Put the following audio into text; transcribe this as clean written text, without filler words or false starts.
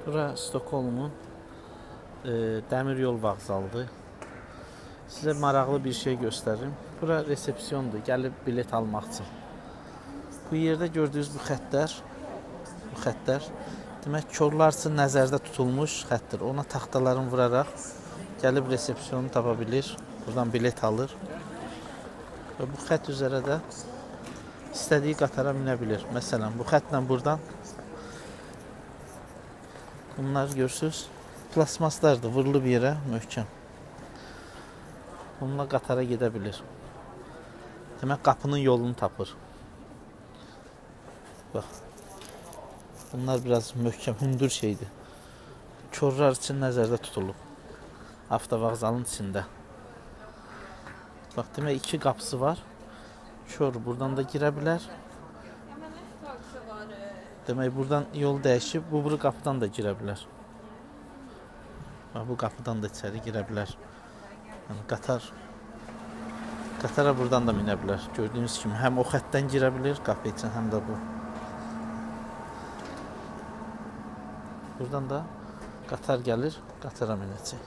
Bura Stockholmun dəmir yol vağzalıdır. Sizə maraqlı bir şey göstərim. Bura resepsiyondur, gəlib bilet almaq üçün. Bu yerdə gördüyünüz bu xəttlər demək körlər üçün nəzərdə tutulmuş xəttdir. Ona taxtalarını vuraraq gəlib resepsiyonu tapa bilir, buradan bilet alır. Və bu xətt üzərə də istədiyi qatara minə bilir. Məsələn, bu xəttlə buradan bunlar görürsünüz, plasmaslardır, vurulub yerə möhkəm. Bununla qatara gedə bilir. Demək, qapının yolunu tapır. Bax, bunlar biraz möhkəm, hündür şeydir. Körlər üçün nəzərdə tutulub. Avtovağzalın içində. Bax, demək, iki qapısı var. Kör buradan da girə bilər. Demək, buradan yol dəyişib, bu qapıdan da girə bilər. Bu qapıdan da içəri girə bilər. Yəni, qatara buradan da minə bilər. Gördüyünüz kimi, həm o xəttdən girə bilir qapı üçün, həm də bu. Buradan da qatar gəlir, qatara minəcək.